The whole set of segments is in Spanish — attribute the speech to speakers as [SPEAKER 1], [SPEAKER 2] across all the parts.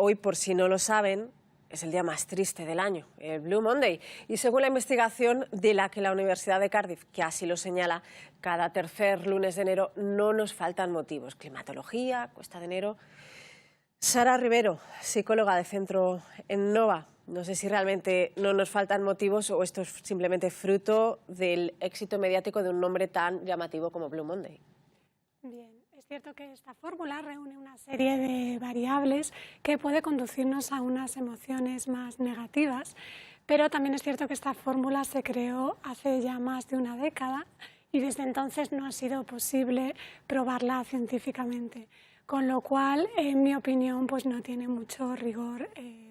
[SPEAKER 1] hoy, por si no lo saben, es el día más triste del año, el Blue Monday. Y según la investigación de la que la Universidad de Cardiff, que así lo señala, cada tercer lunes de enero no nos faltan motivos. Climatología, cuesta de enero. Sara Rivero, psicóloga de Centro Ennova. No sé si realmente no nos faltan motivos o esto es simplemente fruto del éxito mediático de un nombre tan llamativo como Blue Monday.
[SPEAKER 2] Bien, es cierto que esta fórmula reúne una serie de variables que puede conducirnos a unas emociones más negativas, pero también es cierto que esta fórmula se creó hace ya más de una década y desde entonces no ha sido posible probarla científicamente, con lo cual, en mi opinión, pues no tiene mucho rigor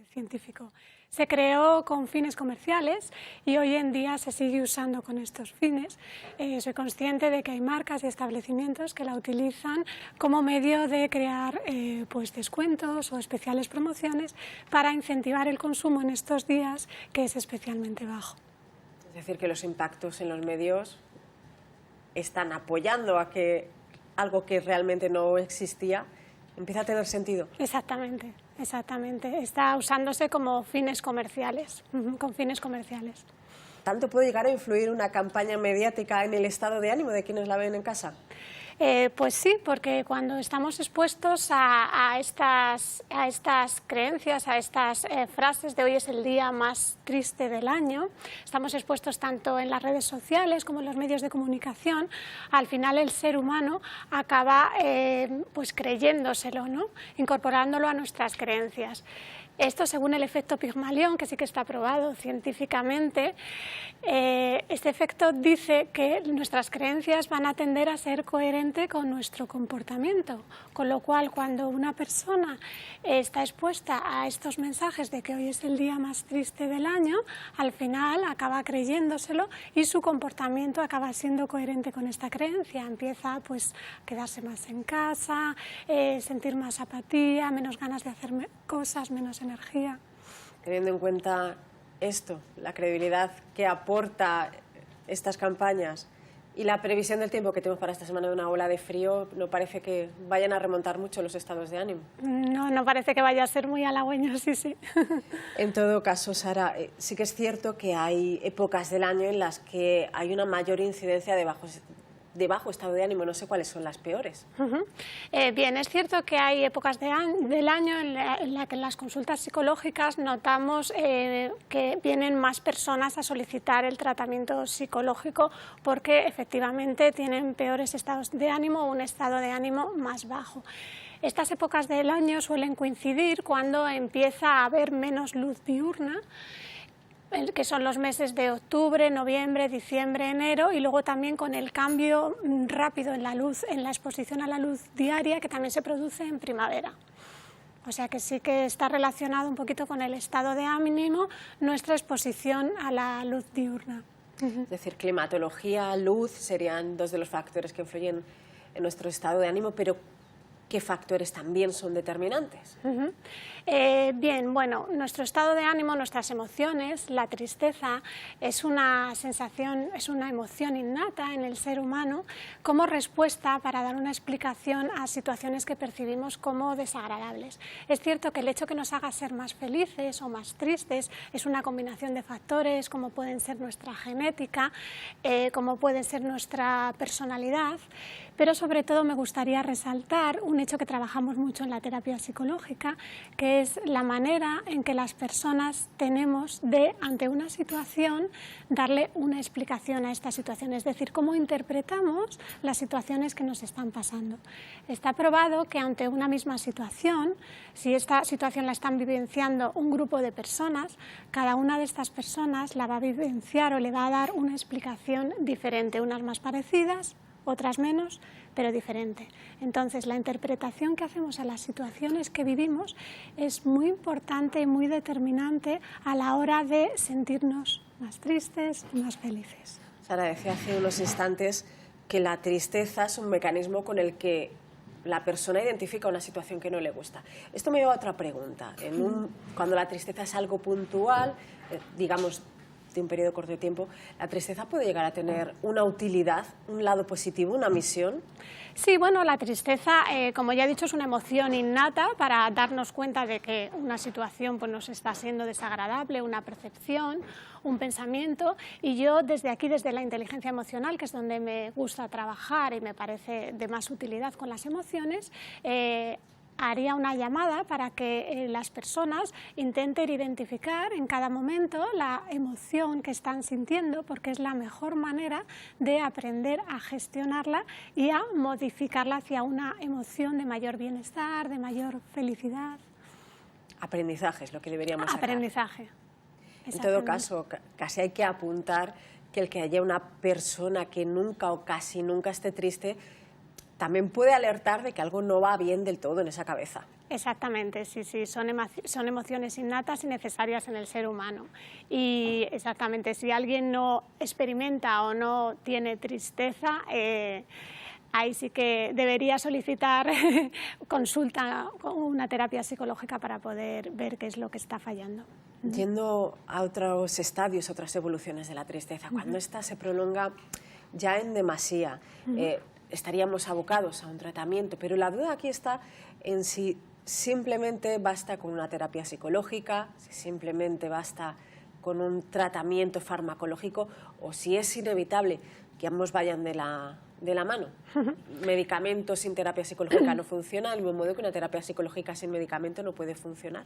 [SPEAKER 2] científico. Se creó con fines comerciales y hoy en día se sigue usando con estos fines. Soy consciente de que hay marcas y establecimientos que la utilizan como medio de crear pues descuentos o especiales promociones para incentivar el consumo en estos días, que es especialmente bajo.
[SPEAKER 1] Es decir, que los impactos en los medios están apoyando a que algo que realmente no existía empieza a tener sentido.
[SPEAKER 2] Exactamente, exactamente. Está usándose como fines comerciales, con fines comerciales.
[SPEAKER 1] ¿Tanto puede llegar a influir una campaña mediática en el estado de ánimo de quienes la ven en casa?
[SPEAKER 2] Pues sí, porque cuando estamos expuestos a estas creencias, a estas frases de hoy es el día más triste del año, estamos expuestos tanto en las redes sociales como en los medios de comunicación, al final el ser humano acaba pues creyéndoselo, ¿no? Incorporándolo a nuestras creencias. Esto según el efecto Pigmalión, que sí que está probado científicamente, este efecto dice que nuestras creencias van a tender a ser coherentes con nuestro comportamiento, con lo cual cuando una persona está expuesta a estos mensajes de que hoy es el día más triste del año, al final acaba creyéndoselo y su comportamiento acaba siendo coherente con esta creencia. Empieza pues a quedarse más en casa, sentir más apatía, menos ganas de hacer cosas, menos energía.
[SPEAKER 1] Teniendo en cuenta esto, la credibilidad que aporta estas campañas y la previsión del tiempo que tenemos para esta semana de una ola de frío, no parece que vayan a remontar mucho los estados de ánimo.
[SPEAKER 2] No parece que vaya a ser muy halagüeño, sí.
[SPEAKER 1] En todo caso, Sara, sí que es cierto que hay épocas del año en las que hay una mayor incidencia de bajo estado de ánimo, no sé cuáles son las peores.
[SPEAKER 2] Bien, es cierto que hay épocas del año en la que en las consultas psicológicas notamos que vienen más personas a solicitar el tratamiento psicológico porque efectivamente tienen peores estados de ánimo o un estado de ánimo más bajo. Estas épocas del año suelen coincidir cuando empieza a haber menos luz diurna, que son los meses de octubre, noviembre, diciembre, enero, y luego también con el cambio rápido en la luz, en la exposición a la luz diaria, que también se produce en primavera. O sea que sí que está relacionado un poquito con el estado de ánimo, nuestra exposición a la luz diurna.
[SPEAKER 1] Es decir, climatología, luz serían dos de los factores que influyen en nuestro estado de ánimo, pero ¿qué factores también son determinantes?
[SPEAKER 2] Bien, bueno, nuestro estado de ánimo, nuestras emociones, la tristeza es una sensación, es una emoción innata en el ser humano como respuesta para dar una explicación a situaciones que percibimos como desagradables. Es cierto que el hecho que nos haga ser más felices o más tristes es una combinación de factores como pueden ser nuestra genética, como puede ser nuestra personalidad, pero sobre todo me gustaría resaltar un hecho que trabajamos mucho en la terapia psicológica, que es la manera en que las personas tenemos de, ante una situación, darle una explicación a esta situación, es decir, cómo interpretamos las situaciones que nos están pasando. Está probado que ante una misma situación, si esta situación la están vivenciando un grupo de personas, cada una de estas personas la va a vivenciar o le va a dar una explicación diferente, unas más parecidas, otras menos, pero diferente. Entonces, la interpretación que hacemos a las situaciones que vivimos es muy importante y muy determinante a la hora de sentirnos más tristes y más felices.
[SPEAKER 1] Sara decía hace unos instantes que la tristeza es un mecanismo con el que la persona identifica una situación que no le gusta. Esto me lleva a otra pregunta. Cuando la tristeza es algo puntual, digamos, de un periodo corto de tiempo, ¿la tristeza puede llegar a tener una utilidad, un lado positivo, una misión?
[SPEAKER 2] Sí, bueno, la tristeza, como ya he dicho, es una emoción innata para darnos cuenta de que una situación pues, nos está siendo desagradable, una percepción, un pensamiento, y yo desde aquí, desde la inteligencia emocional, que es donde me gusta trabajar y me parece de más utilidad con las emociones, haría una llamada para que las personas intenten identificar en cada momento la emoción que están sintiendo, porque es la mejor manera de aprender a gestionarla y a modificarla hacia una emoción de mayor bienestar, de mayor felicidad.
[SPEAKER 1] Aprendizaje es lo que deberíamos sacar.
[SPEAKER 2] Aprendizaje.
[SPEAKER 1] En todo caso, casi hay que apuntar que el que haya una persona que nunca o casi nunca esté triste también puede alertar de que algo no va bien del todo en esa cabeza.
[SPEAKER 2] Exactamente, sí, sí, son emociones innatas y necesarias en el ser humano. Y exactamente, si alguien no experimenta o no tiene tristeza, ahí sí que debería solicitar consulta con una terapia psicológica para poder ver qué es lo que está fallando.
[SPEAKER 1] Yendo a otros estadios, otras evoluciones de la tristeza, cuando esta se prolonga ya en demasía, estaríamos abocados a un tratamiento, pero la duda aquí está en si simplemente basta con una terapia psicológica, si simplemente basta con un tratamiento farmacológico o si es inevitable que ambos vayan de la mano. Medicamentos sin terapia psicológica no funciona, del mismo modo que una terapia psicológica sin medicamento no puede funcionar.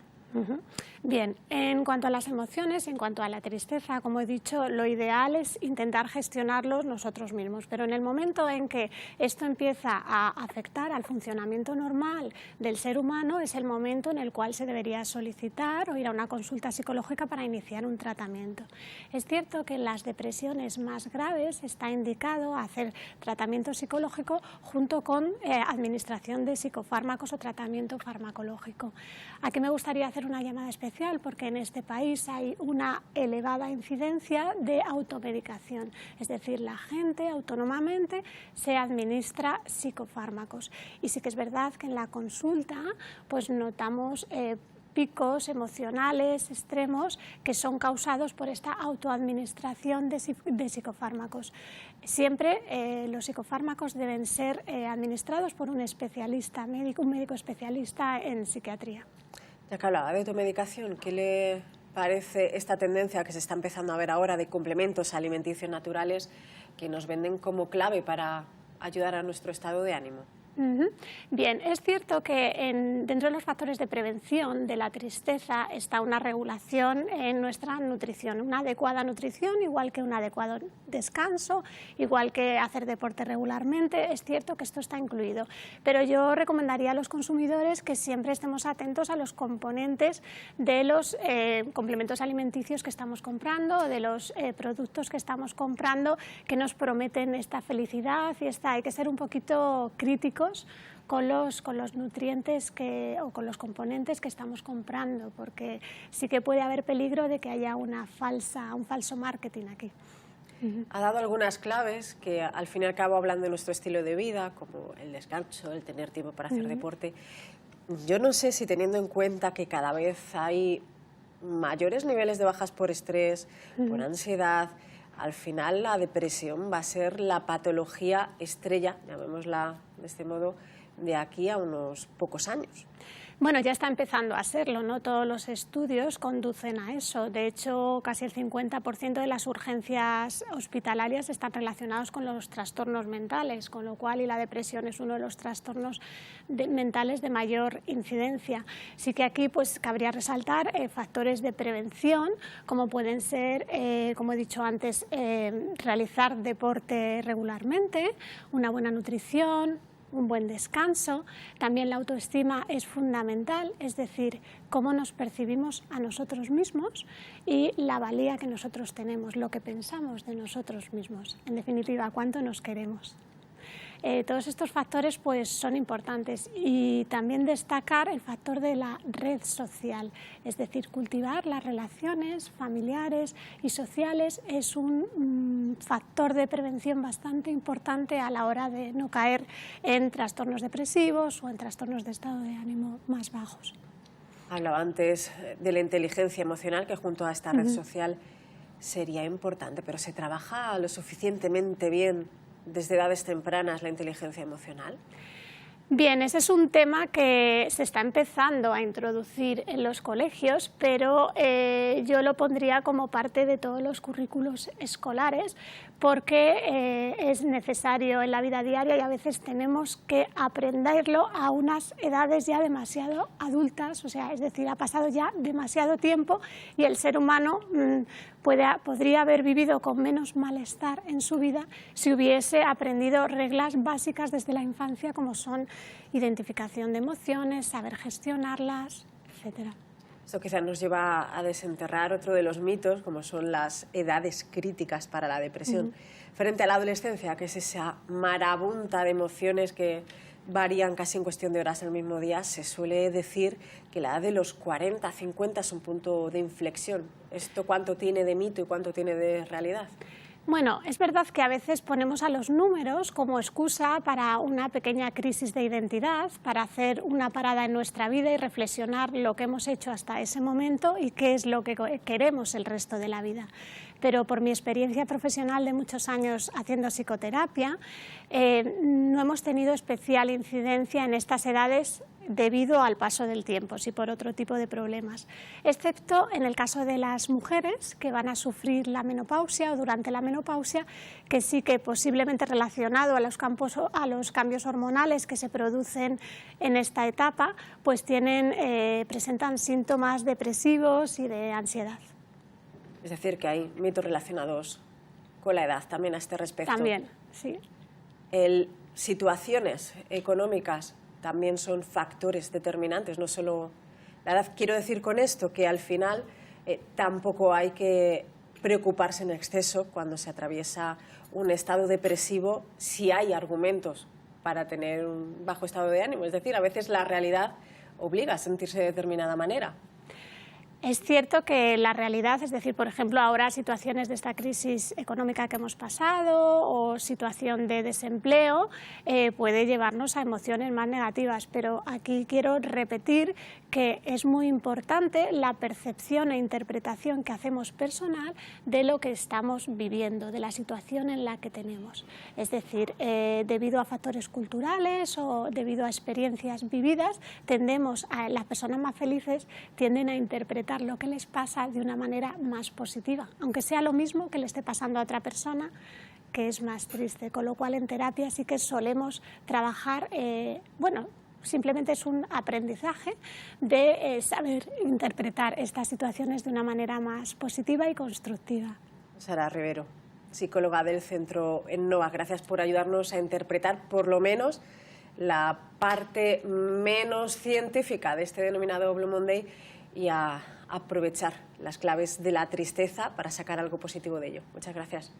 [SPEAKER 2] Bien, en cuanto a las emociones, en cuanto a la tristeza, como he dicho, lo ideal es intentar gestionarlos nosotros mismos, pero en el momento en que esto empieza a afectar al funcionamiento normal del ser humano, es el momento en el cual se debería solicitar o ir a una consulta psicológica para iniciar un tratamiento. Es cierto que en las depresiones más graves está indicado hacer tratamiento psicológico junto con administración de psicofármacos o tratamiento farmacológico. Aquí me gustaría hacer una llamada especial porque en este país hay una elevada incidencia de automedicación, es decir, la gente autónomamente se administra psicofármacos. Y sí que es verdad que en la consulta pues notamos picos emocionales extremos que son causados por esta autoadministración de psicofármacos. Siempre los psicofármacos deben ser administrados por un especialista médico, un médico especialista en psiquiatría.
[SPEAKER 1] Ya que hablaba de automedicación, ¿qué le parece esta tendencia que se está empezando a ver ahora de complementos alimenticios naturales que nos venden como clave para ayudar a nuestro estado de ánimo?
[SPEAKER 2] Bien, es cierto que dentro de los factores de prevención de la tristeza está una regulación en nuestra nutrición, una adecuada nutrición, igual que un adecuado descanso, igual que hacer deporte regularmente. Es cierto que esto está incluido, pero yo recomendaría a los consumidores que siempre estemos atentos a los componentes de los complementos alimenticios que estamos comprando o de los productos que estamos comprando que nos prometen esta felicidad y hay que ser un poquito críticos con los nutrientes o con los componentes que estamos comprando, porque sí que puede haber peligro de que haya un falso marketing aquí.
[SPEAKER 1] Ha dado algunas claves que al fin y al cabo hablan de nuestro estilo de vida, como el descanso, el tener tiempo para hacer deporte. Yo no sé si teniendo en cuenta que cada vez hay mayores niveles de bajas por estrés, por ansiedad, al final la depresión va a ser la patología estrella, llamémosla de este modo, de aquí a unos pocos años.
[SPEAKER 2] Bueno, ya está empezando a serlo, ¿no? Todos los estudios conducen a eso. De hecho, casi el 50% de las urgencias hospitalarias están relacionados con los trastornos mentales, con lo cual la depresión es uno de los trastornos mentales de mayor incidencia. Sí que aquí pues cabría resaltar factores de prevención, como pueden ser, como he dicho antes, realizar deporte regularmente, una buena nutrición, un buen descanso. También la autoestima es fundamental, es decir, cómo nos percibimos a nosotros mismos y la valía que nosotros tenemos, lo que pensamos de nosotros mismos, en definitiva, cuánto nos queremos. Todos estos factores pues, son importantes y también destacar el factor de la red social, es decir, cultivar las relaciones familiares y sociales es un factor de prevención bastante importante a la hora de no caer en trastornos depresivos o en trastornos de estado de ánimo más bajos.
[SPEAKER 1] Hablaba antes de la inteligencia emocional que junto a esta red social sería importante, pero ¿se trabaja lo suficientemente bien desde edades tempranas la inteligencia emocional?
[SPEAKER 2] Bien, ese es un tema que se está empezando a introducir en los colegios, pero yo lo pondría como parte de todos los currículos escolares, porque es necesario en la vida diaria y a veces tenemos que aprenderlo a unas edades ya demasiado adultas, o sea, es decir, ha pasado ya demasiado tiempo y el ser humano podría haber vivido con menos malestar en su vida si hubiese aprendido reglas básicas desde la infancia, como son identificación de emociones, saber gestionarlas, etc.
[SPEAKER 1] Esto quizás nos lleva a desenterrar otro de los mitos, como son las edades críticas para la depresión. Frente a la adolescencia, que es esa marabunta de emociones que varían casi en cuestión de horas el mismo día, se suele decir que la edad de los 40, 50 es un punto de inflexión. ¿Esto cuánto tiene de mito y cuánto tiene de realidad?
[SPEAKER 2] Bueno, es verdad que a veces ponemos a los números como excusa para una pequeña crisis de identidad, para hacer una parada en nuestra vida y reflexionar lo que hemos hecho hasta ese momento y qué es lo que queremos el resto de la vida. Pero por mi experiencia profesional de muchos años haciendo psicoterapia, no hemos tenido especial incidencia en estas edades debido al paso del tiempo, sí por otro tipo de problemas, excepto en el caso de las mujeres que van a sufrir la menopausia o durante la menopausia, que sí que posiblemente relacionado a los cambios hormonales que se producen en esta etapa, pues presentan síntomas depresivos y de ansiedad.
[SPEAKER 1] Es decir, que hay mitos relacionados con la edad también a este respecto.
[SPEAKER 2] También, sí.
[SPEAKER 1] Situaciones económicas también son factores determinantes, no solo la edad. Quiero decir con esto que al final tampoco hay que preocuparse en exceso cuando se atraviesa un estado depresivo si hay argumentos para tener un bajo estado de ánimo. Es decir, a veces la realidad obliga a sentirse de determinada manera.
[SPEAKER 2] Es cierto que la realidad, es decir, por ejemplo, ahora situaciones de esta crisis económica que hemos pasado o situación de desempleo puede llevarnos a emociones más negativas, pero aquí quiero repetir que es muy importante la percepción e interpretación que hacemos personal de lo que estamos viviendo, de la situación en la que tenemos. Es decir, debido a factores culturales o debido a experiencias vividas, las personas más felices tienden a interpretar lo que les pasa de una manera más positiva, aunque sea lo mismo que le esté pasando a otra persona que es más triste, con lo cual en terapia sí que solemos trabajar, simplemente es un aprendizaje de saber interpretar estas situaciones de una manera más positiva y constructiva.
[SPEAKER 1] Sara Rivero, psicóloga del Centro Ennova, gracias por ayudarnos a interpretar por lo menos la parte menos científica de este denominado Blue Monday y a aprovechar las claves de la tristeza para sacar algo positivo de ello. Muchas gracias.